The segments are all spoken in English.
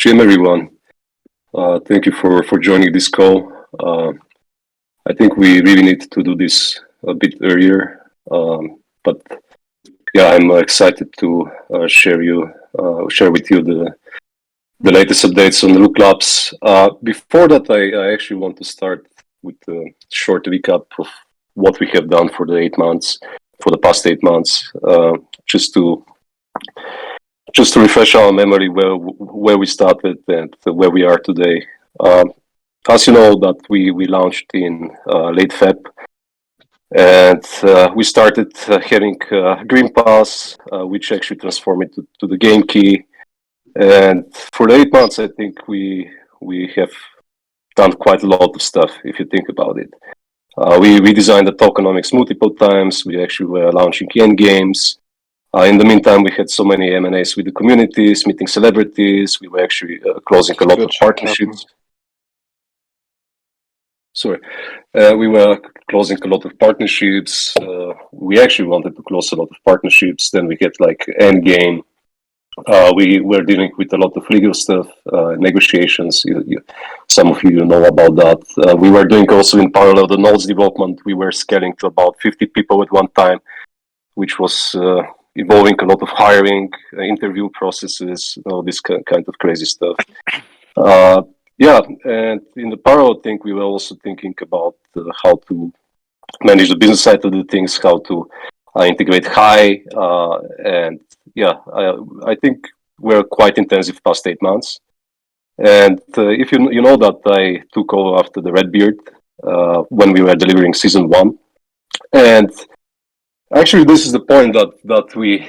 GM everyone. Thank you for joining this call. I think we really need to do this a bit earlier, but yeah, I'm excited to share with you the latest updates on the Look Labs. Before that, I actually want to start with a short recap of what we have done for the past 8 months, just to refresh our memory where we started and where we are today. As you know, that we launched in late Feb, and we started having Green Pass, which actually transformed it to the game key. And for the 8 months, I think we have done quite a lot of stuff, if you think about it. We designed the tokenomics multiple times. We actually were launching end games. In the meantime, we had so many M&As with the communities, meeting celebrities. We were actually closing a lot of partnerships. We were closing a lot of partnerships. We actually wanted to close a lot of partnerships. Then we get like end game. We were dealing with a lot of legal stuff, negotiations. Some of you know about that. We were doing also in parallel the nodes development. We were scaling to about 50 people at one time, which was involving a lot of hiring, interview processes, all this kind of crazy stuff. Yeah, and in the parallel thing, we were also thinking about how to manage the business side of the things, how to integrate high, and yeah, I think we're quite intensive past 8 months. And if you know that I took over after the Redbeard when we were delivering season 1, and actually this is the point that we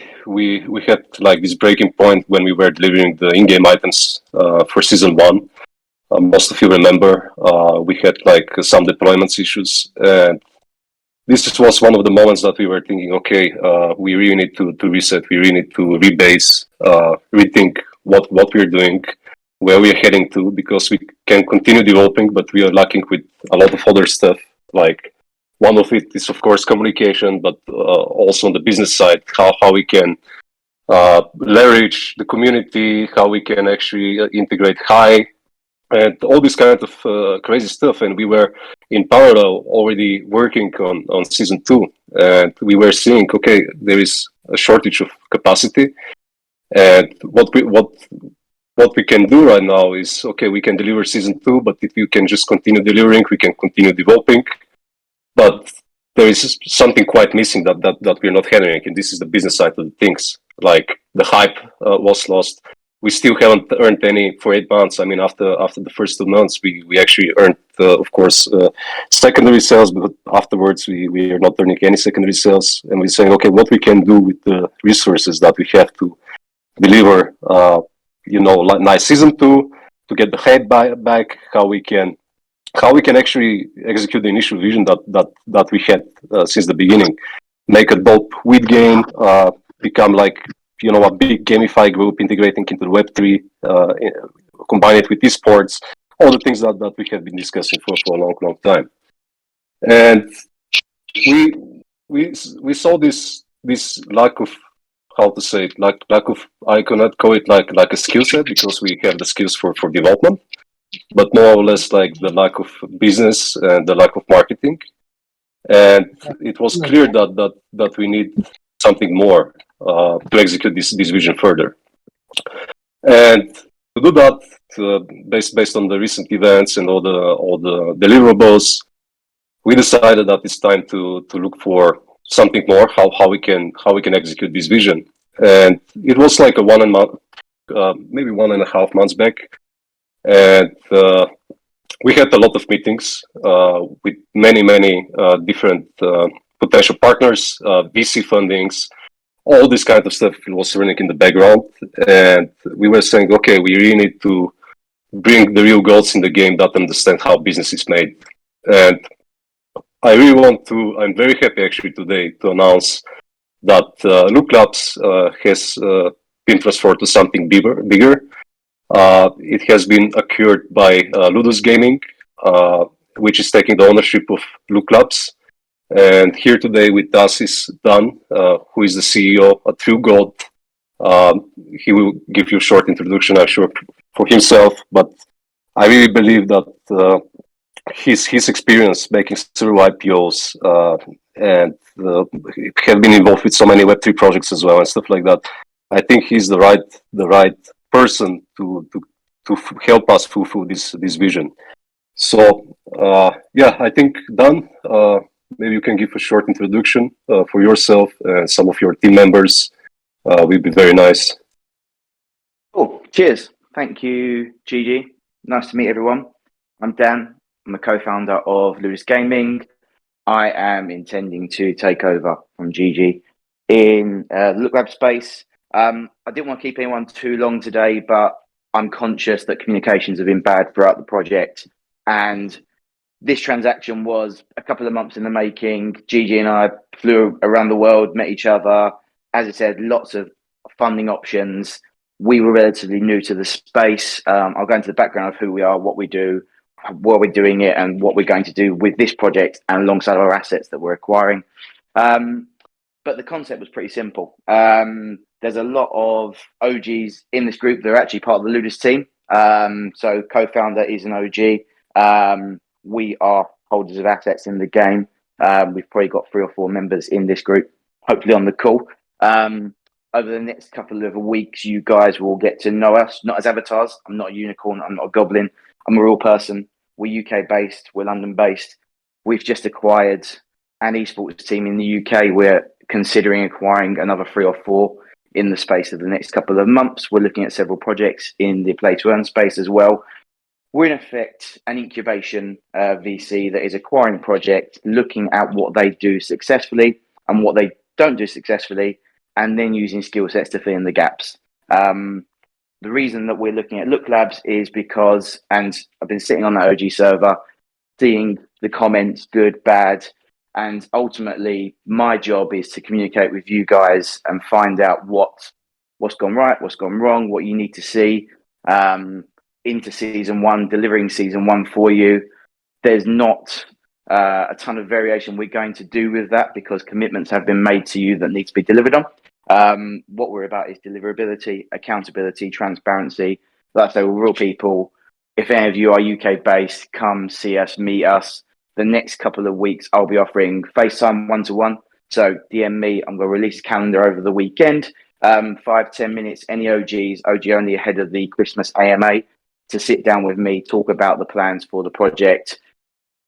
had like this breaking point when we were delivering the in-game items for season 1. Most of you remember we had like some deployments issues, and this was one of the moments that we were thinking, okay, we really need to reset, we really need to rebase, rethink what we're doing, where we're heading to, because we can continue developing, but we are lacking with a lot of other stuff. Like one of it is of course communication, but also on the business side, how we can leverage the community, how we can actually integrate high, and all this kind of crazy stuff. And we were in parallel already working on season 2, and we were seeing, okay, there is a shortage of capacity, and what we can do right now is, okay, we can deliver season 2, but if you can just continue delivering, we can continue developing, but there is something quite missing that we're not handling, and this is the business side of the things. Like the hype was lost. We still haven't earned any for 8 months. I mean, after the first 2 months, we actually earned, of course, secondary sales, but afterwards we are not earning any secondary sales. And we're saying, okay, what we can do with the resources that we have to deliver, nice season 2, to get the hype back, how we can actually execute the initial vision that we had since the beginning, make a dope weed game, become like, a big gamified group integrating into the Web3, combine it with esports, all the things that we have been discussing for a long time. And we saw this lack of, how to say it, lack of, I cannot call it like a skill set, because we have the skills for development, but more or less like the lack of business and the lack of marketing. And it was clear that we need something more to execute this vision further. And to do that, based on the recent events and all the deliverables, we decided that it's time to look for something more, how we can execute this vision. And it was like maybe 1.5 months back, and we had a lot of meetings with many different potential partners, VC fundings, all this kind of stuff was running in the background. And we were saying, okay, we really need to bring the real goals in the game that understand how business is made. And I'm very happy actually today to announce that Look Labs has been transferred to something bigger. It has been acquired by Ludus Gaming, which is taking the ownership of Look Labs. And here today with us is Dan, who is the CEO at True God. He will give you a short introduction. I'm sure for himself. But I really believe that his experience making several IPOs and have been involved with so many Web3 projects as well and stuff like that. I think he's the right person to help us fulfill this vision. So yeah, I think Dan, maybe you can give a short introduction for yourself and some of your team members. Will be very nice. Cool. Cheers. Thank you, Gigi. Nice to meet everyone. I'm Dan. I'm a co-founder of Ludus Gaming. I am intending to take over from Gigi in the Look Lab space. I didn't want to keep anyone too long today, but I'm conscious that communications have been bad throughout the project. And this transaction was a couple of months in the making. Gigi and I flew around the world, met each other. As I said, lots of funding options. We were relatively new to the space. I'll go into the background of who we are, what we do, why we're doing it, and what we're going to do with this project and alongside our assets that we're acquiring. But the concept was pretty simple. There's a lot of OGs in this group that are actually part of the Ludus team. So co-founder is an OG. We are holders of assets in the game. We've probably got 3 or 4 members in this group, hopefully on the call. Over the next couple of weeks, you guys will get to know us, not as avatars. I'm not a unicorn. I'm not a goblin. I'm a real person. We're UK based. We're London based. We've just acquired an esports team in the UK. We're considering acquiring another 3 or 4 in the space of the next couple of months. We're looking at several projects in the play to earn space as well. We're in effect an incubation VC that is acquiring a project, looking at what they do successfully and what they don't do successfully, and then using skill sets to fill in the gaps. The reason that we're looking at Look Labs is because, and I've been sitting on that OG server, seeing the comments, good, bad, and ultimately my job is to communicate with you guys and find out what's gone right, what's gone wrong, what you need to see into season 1, delivering season 1 for you. There's not a ton of variation we're going to do with that because commitments have been made to you that need to be delivered on. What we're about is deliverability, accountability, transparency. Like I say, we're real people. If any of you are UK based, come see us, meet us. The next couple of weeks, I'll be offering FaceTime 1-to-1. So DM me. I'm going to release a calendar over the weekend. 5-10 minutes, any OGs, OG only ahead of the Christmas AMA, to sit down with me, talk about the plans for the project,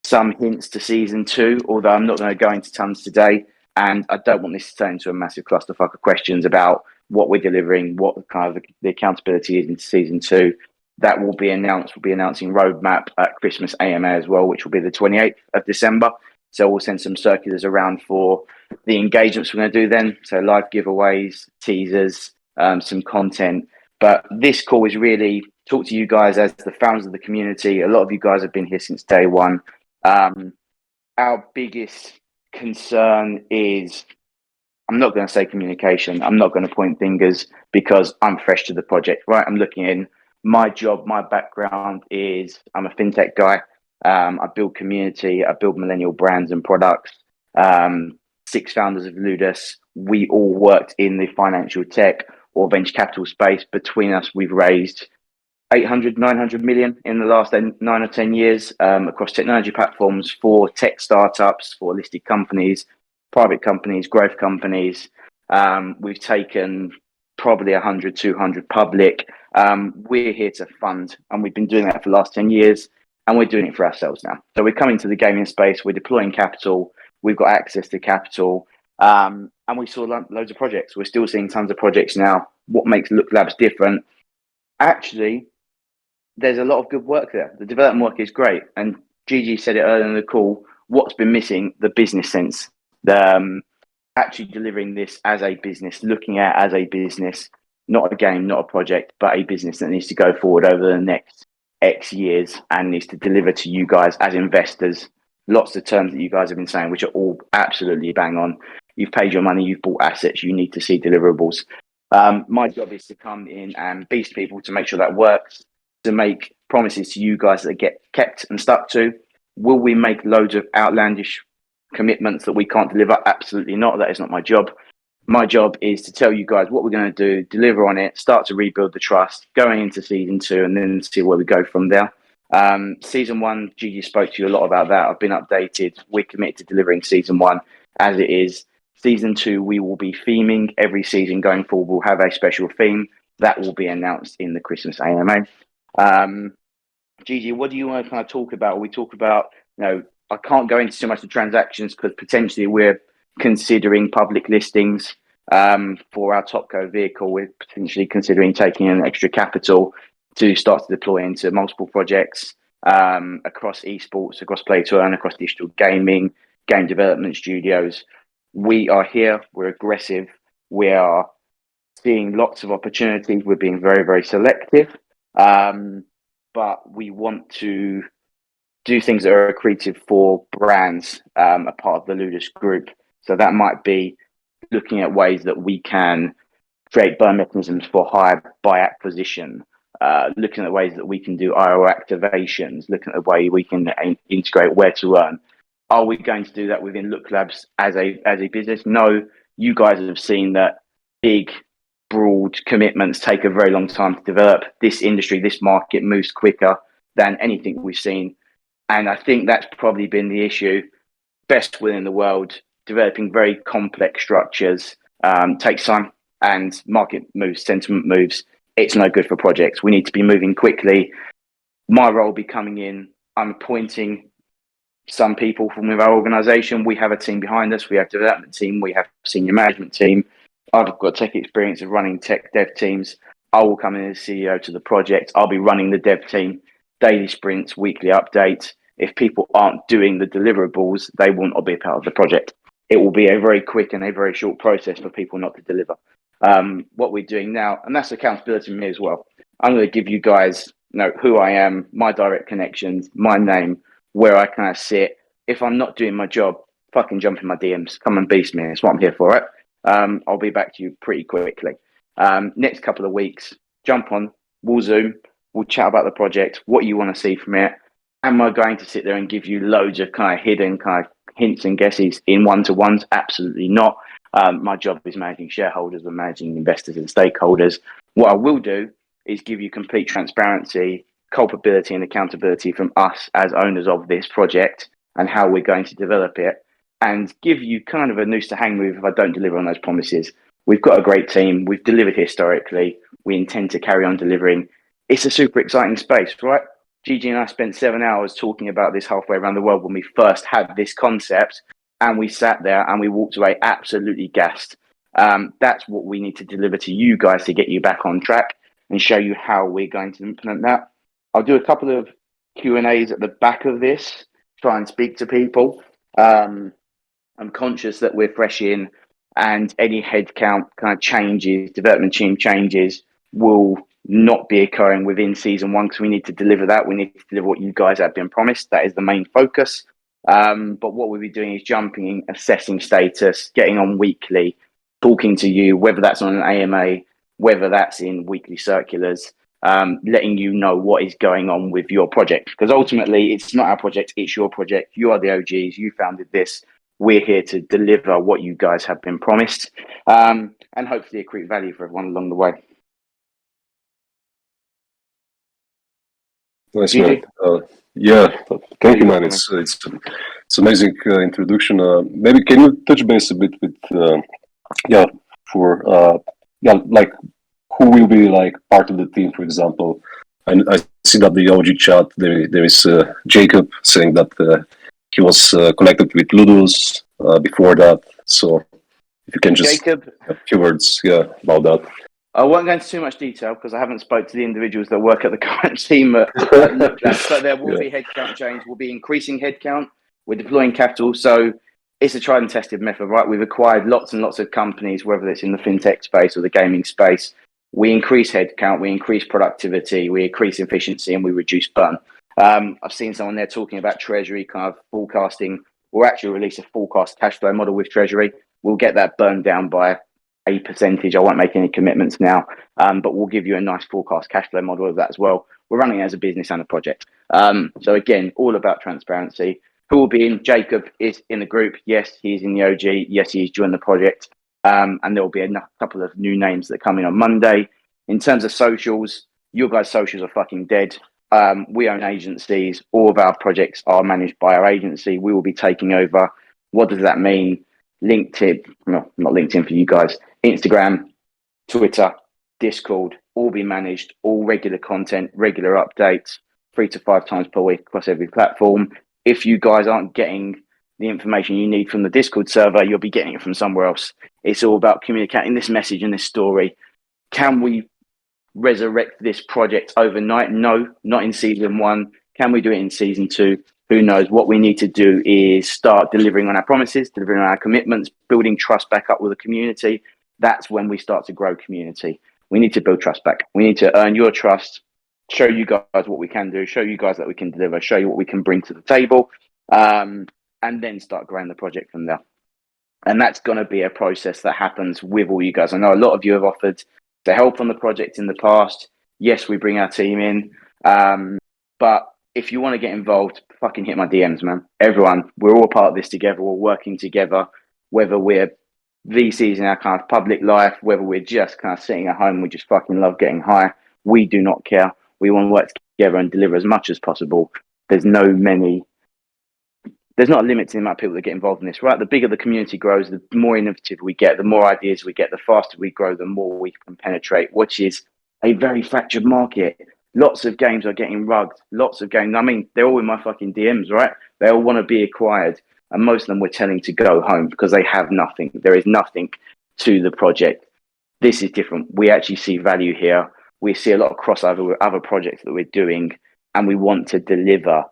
some hints to season 2, although I'm not going to go into tons today. And I don't want this to turn into a massive clusterfuck of questions about what we're delivering, what kind of the accountability is into season 2. That will be announced. We'll be announcing roadmap at Christmas AMA as well, which will be the 28th of December. So we'll send some circulars around for the engagements we're going to do then. So live giveaways, teasers, some content. But this call is really talk to you guys as the founders of the community. A lot of you guys have been here since day one. Our biggest concern is, I'm not going to say communication. I'm not going to point fingers because I'm fresh to the project, right? I'm looking in. My job, my background is I'm a fintech guy. I build community. I build millennial brands and products. 6 founders of Ludus. We all worked in the financial tech or venture capital space. Between us, we've raised 800, 900 million in the last 9 or 10 years across technology platforms for tech startups, for listed companies, private companies, growth companies. We've taken probably 100, 200 public. We're here to fund, and we've been doing that for the last 10 years, and we're doing it for ourselves now. So we're coming to the gaming space, we're deploying capital, we've got access to capital, and we saw loads of projects. We're still seeing tons of projects now. What makes Look Labs different? Actually, there's a lot of good work there. The development work is great. And Gigi said it earlier in the call, what's been missing? The business sense. Actually delivering this as a business, looking at as a business, not a game, not a project, but a business that needs to go forward over the next X years and needs to deliver to you guys as investors. Lots of terms that you guys have been saying, which are all absolutely bang on. You've paid your money, you've bought assets, you need to see deliverables. My job is to come in and beast people to make sure that works, to make promises to you guys that get kept and stuck to. Will we make loads of outlandish commitments that we can't deliver? Absolutely not. That is not my job. My job is to tell you guys what we're going to do, deliver on it, start to rebuild the trust, going into season 2, and then see where we go from there. Season 1, Gigi spoke to you a lot about that. I've been updated. We're committed to delivering season 1 as it is. Season 2, we will be theming every season going forward. We'll have a special theme that will be announced in the Christmas AMA. Gigi, what do you want to kind of talk about? We talk about, I can't go into too much of the transactions because potentially we're considering public listings for our Topco vehicle. We're potentially considering taking in extra capital to start to deploy into multiple projects across esports, across play to earn, across digital gaming, game development studios. We are here. We're aggressive. We are seeing lots of opportunities. We're being very, very selective. But we want to do things that are accretive for brands, a part of the Ludus group. So that might be looking at ways that we can create burn mechanisms for hire by acquisition, looking at ways that we can do IO activations, looking at the way we can integrate where to earn. Are we going to do that within Look Labs as a business? No, you guys have seen that big, broad commitments take a very long time to develop. This industry, this market moves quicker than anything we've seen. And I think that's probably been the issue. Best will in the world, developing very complex structures takes time, and market moves, sentiment moves. It's no good for projects. We need to be moving quickly. My role will be coming in. I'm appointing some people from with our organization. We have a team behind us. We have a development team. We have a senior management team. I've got tech experience of running tech dev teams. I will come in as CEO to the project. I'll be running the dev team, daily sprints, weekly updates. If people aren't doing the deliverables, they will not be a part of the project. It will be a very quick and a very short process for people not to deliver. What we're doing now, and that's accountability to me as well. I'm going to give you guys who I am, my direct connections, my name, where I kind of sit. If I'm not doing my job, fucking jump in my DMs. Come and beast me. That's what I'm here for, right? I'll be back to you pretty quickly. Next couple of weeks, jump on, we'll Zoom, we'll chat about the project, what you want to see from it. Am I going to sit there and give you loads of kind of hidden kind of hints and guesses in one-to-ones? Absolutely not. My job is managing shareholders and managing investors and stakeholders. What I will do is give you complete transparency, culpability and accountability from us as owners of this project and how we're going to develop it, and give you kind of a noose to hang with if I don't deliver on those promises. We've got a great team. We've delivered historically. We intend to carry on delivering. It's a super exciting space, right? Gigi and I spent 7 hours talking about this halfway around the world when we first had this concept, and we sat there and we walked away absolutely gassed. That's what we need to deliver to you guys to get you back on track and show you how we're going to implement that. I'll do a couple of Q&As at the back of this, try and speak to people. I'm conscious that we're fresh in, and any headcount kind of changes, development team changes will not be occurring within season 1 because we need to deliver that. We need to deliver what you guys have been promised. That is the main focus. But what we'll be doing is jumping, assessing status, getting on weekly, talking to you, whether that's on an AMA, whether that's in weekly circulars, letting you know what is going on with your project. Because ultimately, it's not our project, it's your project. You are the OGs, you founded this. We're here to deliver what you guys have been promised, and hopefully accrete value for everyone along the way. Nice, man. Yeah, thank you, man. It's amazing introduction. Maybe can you touch base a bit with like who will be like part of the team, for example? I see that the OG chat there is Jacob saying that he was connected with Ludus before that. So if you can just Jacob, a few words, about that. I won't go into too much detail because I haven't spoke to the individuals that work at the current team at Look Labs, but there will be headcount change. We'll be increasing headcount. We're deploying capital. So it's a tried and tested method, right? We've acquired lots and lots of companies, whether it's in the fintech space or the gaming space. We increase headcount, we increase productivity, we increase efficiency, and we reduce burn. I've seen someone there talking about treasury kind of forecasting. We'll actually release a forecast cash flow model with treasury. We'll get that burn down by a percentage. I won't make any commitments now, but we'll give you a nice forecast cash flow model of that as well. We're running it as a business and a project. So again, all about transparency. Who will be in? Jacob is in the group. Yes, he's in the OG. Yes, he's joined the project. And there will be a couple of new names that come in on Monday. In terms of socials, your guys' socials are fucking dead. We own agencies. All of our projects are managed by our agency. We will be taking over. What does that mean? LinkedIn, no, not LinkedIn for you guys. Instagram, Twitter, Discord, all be managed. All regular content, regular updates, 3 to 5 times per week across every platform. If you guys aren't getting the information you need from the Discord server, you'll be getting it from somewhere else. It's all about communicating this message and this story. Can we resurrect this project overnight? No, not in season 1. Can we do it in season 2? Who knows? What we need to do is start delivering on our promises, delivering on our commitments, building trust back up with the community. That's when we start to grow community. We need to build trust back. We need to earn your trust, show you guys what we can do, show you guys that we can deliver, show you what we can bring to the table, and then start growing the project from there. And that's going to be a process that happens with all you guys. I know a lot of you have offered to help on the project in the past. Yes, we bring our team in. But if you want to get involved, fucking hit my DMs, man. Everyone, we're all part of this together. We're working together, whether we're VCs in our kind of public life, whether we're just kind of sitting at home, we just fucking love getting high. We do not care. We want to work together and deliver as much as possible. There's not a limit to the amount of people that get involved in this, right? The bigger the community grows, the more innovative we get, the more ideas we get, the faster we grow, the more we can penetrate, which is a very fractured market. Lots of games are getting rugged. Lots of games. I mean, they're all in my fucking DMs, right? They all want to be acquired. And most of them we're telling to go home because they have nothing. There is nothing to the project. This is different. We actually see value here. We see a lot of crossover with other projects that we're doing. And we want to deliver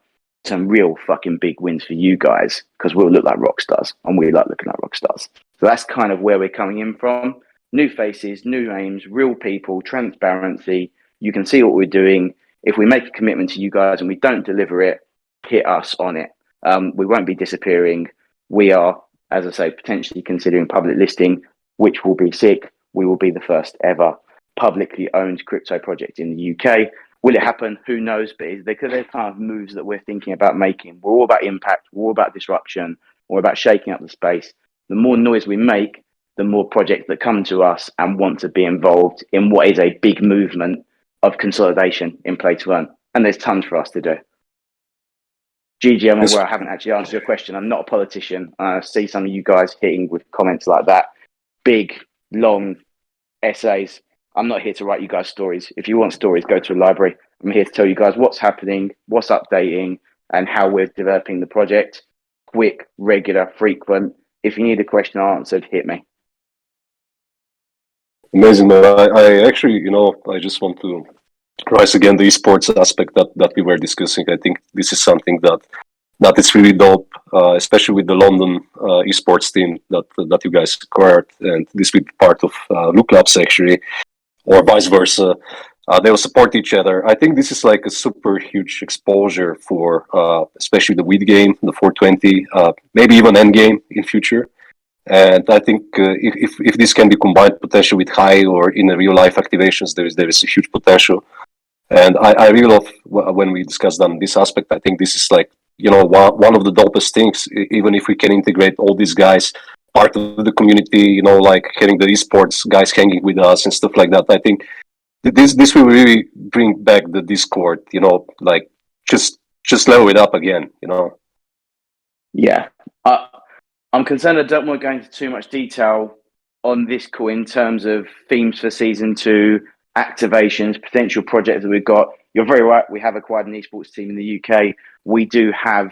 some real fucking big wins for you guys because we'll look like rock stars and we like looking like rock stars. So that's kind of where we're coming in from. New faces, new names, real people, transparency. You can see what we're doing. If we make a commitment to you guys and we don't deliver it, hit us on it. We won't be disappearing. We are, as I say, potentially considering public listing, which will be sick. We will be the first ever publicly owned crypto project in the UK. Will it happen? Who knows? But they're kind of moves that we're thinking about making. We're all about impact. We're all about disruption. We're about shaking up the space. The more noise we make, the more projects that come to us and want to be involved in what is a big movement of consolidation in play to earn. And there's tons for us to do. GG, I'm aware I haven't actually answered your question. I'm not a politician. I see some of you guys hitting with comments like that. Big, long essays. I'm not here to write you guys stories. If you want stories, go to a library. I'm here to tell you guys what's happening, what's updating, and how we're developing the project. Quick, regular, frequent. If you need a question answered, hit me. Amazing, man. I actually, I just want to rise again the esports aspect that we were discussing. I think this is something that is really dope, especially with the London esports team that you guys acquired, and this will be part of Look Labs actually, or vice versa. They'll support each other. I think this is like a super huge exposure for especially the weed game, the 420, maybe even Endgame in future. And I think if this can be combined potentially with high or in a real life activations, there is a huge potential. And I really love when we discussed on this aspect. I think this is like, one of the dopest things, even if we can integrate all these guys, part of the community, like having the esports guys hanging with us and stuff like that. I think this will really bring back the Discord, like just level it up again, Yeah. I'm concerned I don't want to go into too much detail on this call in terms of themes for season 2, activations, potential projects that we've got. You're very right. We have acquired an esports team in the UK. We do have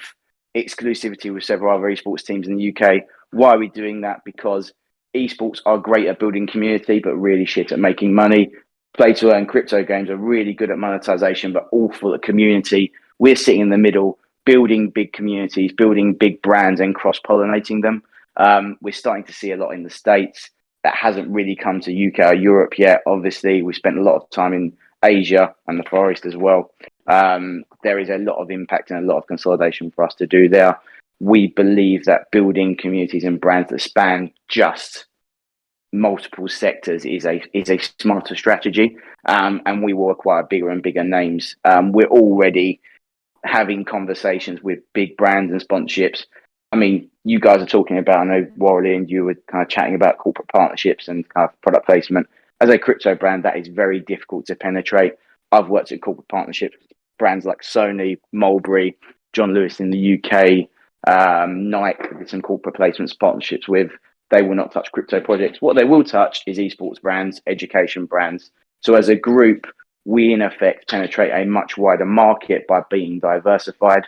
exclusivity with several other esports teams in the UK. Why are we doing that? Because esports are great at building community, but really shit at making money. Play to earn crypto games are really good at monetization, but awful at community. We're sitting in the middle, building big communities, building big brands and cross-pollinating them. We're starting to see a lot in the States. That hasn't really come to UK or Europe yet. Obviously, we spent a lot of time in Asia and the Far East as well. There is a lot of impact and a lot of consolidation for us to do there. We believe that building communities and brands that span just multiple sectors is a smarter strategy, and we will acquire bigger and bigger names. We're already having conversations with big brands and sponsorships. I mean, you guys are talking about, I know Warley and you were kind of chatting about corporate partnerships and kind of product placement. As a crypto brand, that is very difficult to penetrate. I've worked at corporate partnerships, brands like Sony, Mulberry, John Lewis in the UK, Nike did some corporate placements, partnerships with. They will not touch crypto projects. What they will touch is esports brands, education brands. So as a group, we in effect penetrate a much wider market by being diversified.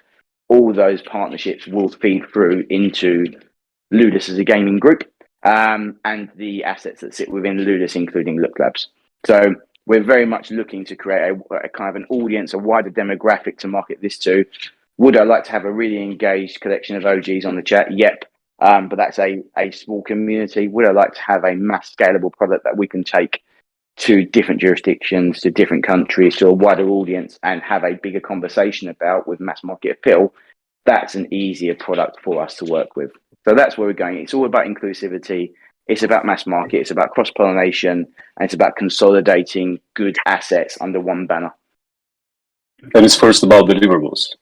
All those partnerships will feed through into Ludus as a gaming group, and the assets that sit within Ludus, including Look Labs. So we're very much looking to create a kind of an audience, a wider demographic to market this to. Would I like to have a really engaged collection of OGs on the chat? Yep. But that's a small community. Would I like to have a mass scalable product that we can take to different jurisdictions, to different countries, to a wider audience and have a bigger conversation about with mass market appeal? That's an easier product for us to work with. So that's where we're going. It's all about inclusivity. It's about mass market. It's about cross-pollination. And it's about consolidating good assets under one banner. And it's first about deliverables.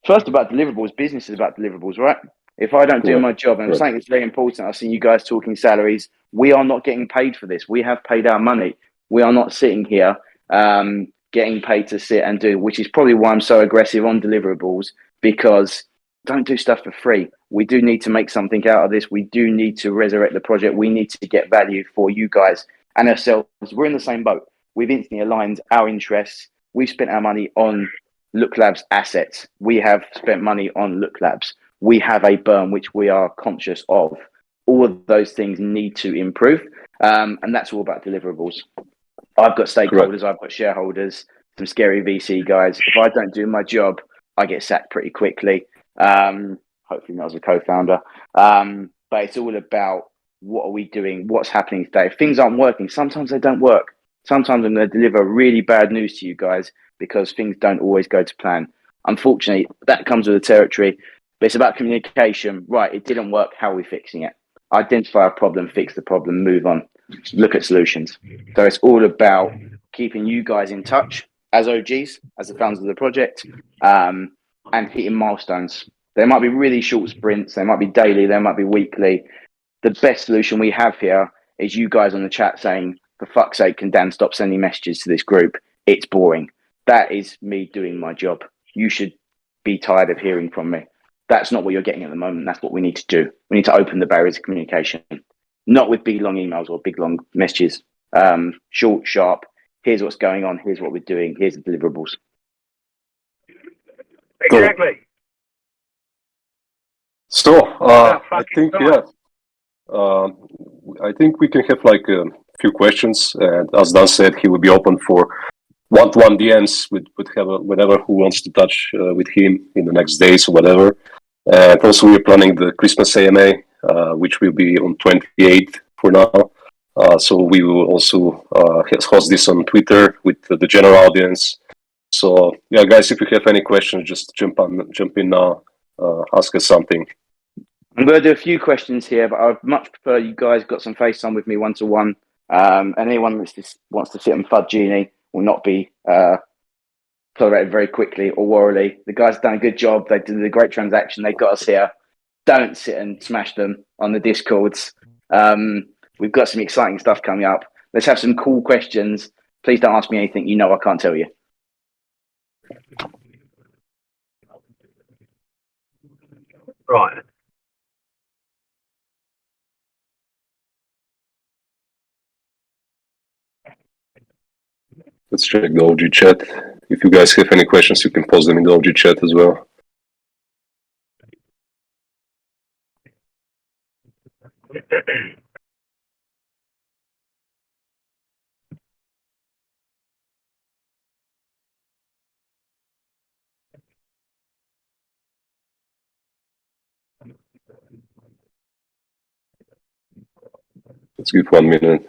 First about deliverables. Business is about deliverables, right? If I don't do my job, and something that's very important, I've seen you guys talking salaries. We are not getting paid for this. We have paid our money. We are not sitting here getting paid to sit and do, which is probably why I'm so aggressive on deliverables, because don't do stuff for free. We do need to make something out of this. We do need to resurrect the project. We need to get value for you guys and ourselves. We're in the same boat. We've instantly aligned our interests. We've spent our money on Look Labs assets. We have spent money on Look Labs. We have a burn which we are conscious of. All of those things need to improve, and that's all about deliverables. I've got stakeholders, I've got shareholders, some scary VC guys. If I don't do my job, I get sacked pretty quickly. Hopefully not as a co-founder. But it's all about what are we doing, what's happening today. If things aren't working, sometimes they don't work. Sometimes I'm going to deliver really bad news to you guys because things don't always go to plan. Unfortunately, that comes with the territory. But it's about communication. Right, it didn't work. How are we fixing it? Identify a problem, fix the problem, move on. Look at solutions. So it's all about keeping you guys in touch as OGs, as the founders of the project, and hitting milestones. There might be really short sprints. They might be daily. They might be weekly. The best solution we have here is you guys on the chat saying, for fuck's sake, can Dan stop sending messages to this group? It's boring. That is me doing my job. You should be tired of hearing from me. That's not what you're getting at the moment. That's what we need to do. We need to open the barriers of communication, not with big, long emails or big, long messages. Short, sharp. Here's what's going on. Here's what we're doing. Here's the deliverables. Exactly. So, I think, I think we can have like a few questions. And as Dan said, he will be open for one-to-one DMs with whatever who wants to touch with him in the next days or whatever. And also we're planning the Christmas AMA, which will be on 28th for now. So we will also host this on Twitter with the general audience. So yeah, guys, if you have any questions, just jump in now, ask us something. I'm going to do a few questions here, but I'd much prefer you guys got some face time with me one-to-one. And anyone that wants to sit and FUD Genie will not be tolerated very quickly or warily. The guys have done a good job. They did a great transaction. They got us here. Don't sit and smash them on the Discords. We've got some exciting stuff coming up. Let's have some cool questions. Please don't ask me anything you know I can't tell you. Right. Let's check the OG chat. If you guys have any questions, you can post them in the OG chat as well. Let's give 1 minute.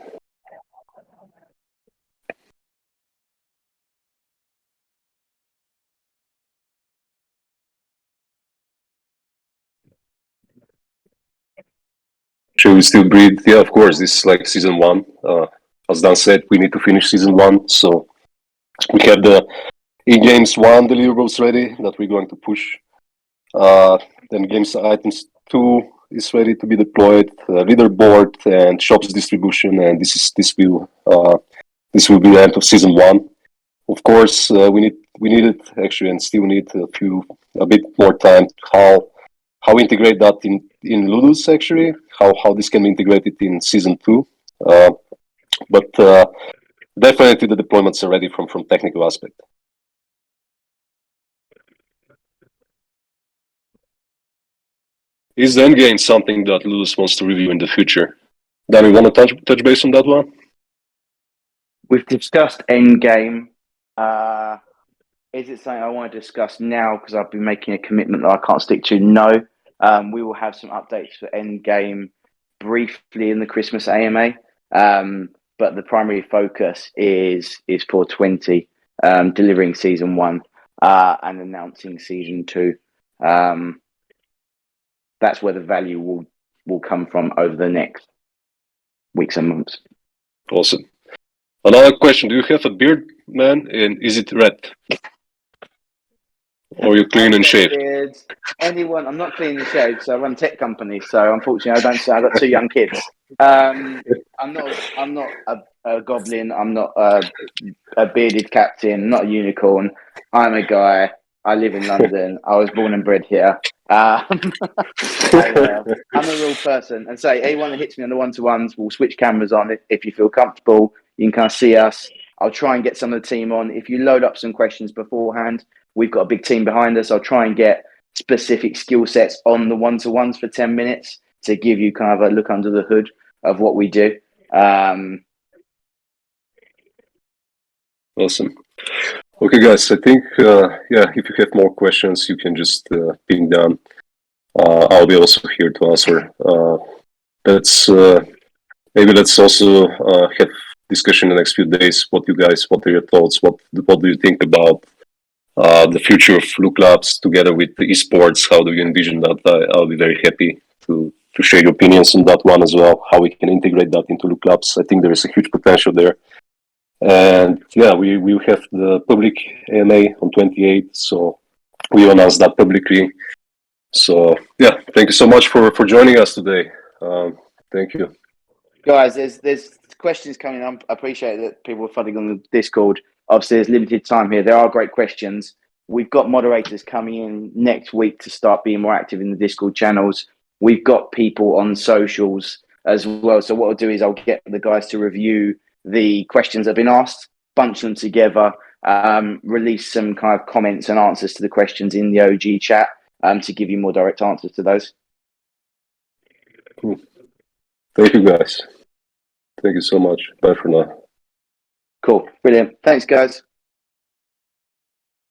Should we still breathe? Yeah, of course. This is like season 1. As Dan said, we need to finish season 1. So we have the in-games 1 deliverables ready that we're going to push. Then games items 2 is ready to be deployed. Leaderboard and shops distribution, and this will be the end of season 1. Of course, we needed actually, and still need a bit more time. How integrate that in Ludus actually? How this can be integrated in season 2? But definitely the deployments are ready from technical aspect. Is the endgame something that Ludus wants to review in the future? Dan, you want to touch base on that one? We've discussed endgame. Is it something I want to discuss now because I've been making a commitment that I can't stick to? No. We will have some updates for endgame briefly in the Christmas AMA. But the primary focus is for 20, delivering season 1 and announcing season 2. That's where the value will come from over the next weeks and months. Awesome. Another question: do you have a beard, man? And is it red? Or you clean and shaved? Anyone? I'm not clean and shaved, so I run tech company. So unfortunately, I don't. I've got 2 young kids. I'm not a goblin. I'm not a bearded captain. Not a unicorn. I'm a guy. I live in London. I was born and bred here. I'm a real person. And say anyone that hits me on the one-to-ones, we'll switch cameras on if you feel comfortable. You can kind of see us. I'll try and get some of the team on. If you load up some questions beforehand, we've got a big team behind us. I'll try and get specific skill sets on the one-to-ones for 10 minutes to give you kind of a look under the hood of what we do. Awesome. Okay, guys, I think, if you have more questions, you can just ping down. I'll be also here to answer. Let's also have discussion in the next few days. What are your thoughts? What do you think about the future of Look Labs together with the esports? How do you envision that? I'll be very happy to share your opinions on that one as well, how we can integrate that into Look Labs. I think there is a huge potential there. And yeah, we will have the public AMA on 28th, so we will announce that publicly. So yeah, thank you so much for joining us today. Thank you. Guys, there's questions coming on. I appreciate that people are flooding on the Discord. Obviously, there's limited time here. There are great questions. We've got moderators coming in next week to start being more active in the Discord channels. We've got people on socials as well. So what I'll do is I'll get the guys to review the questions that have been asked, bunch them together, release some kind of comments and answers to the questions in the OG chat to give you more direct answers to those. Cool. Thank you, guys. Thank you so much. Bye for now. Cool. Brilliant. Thanks, guys.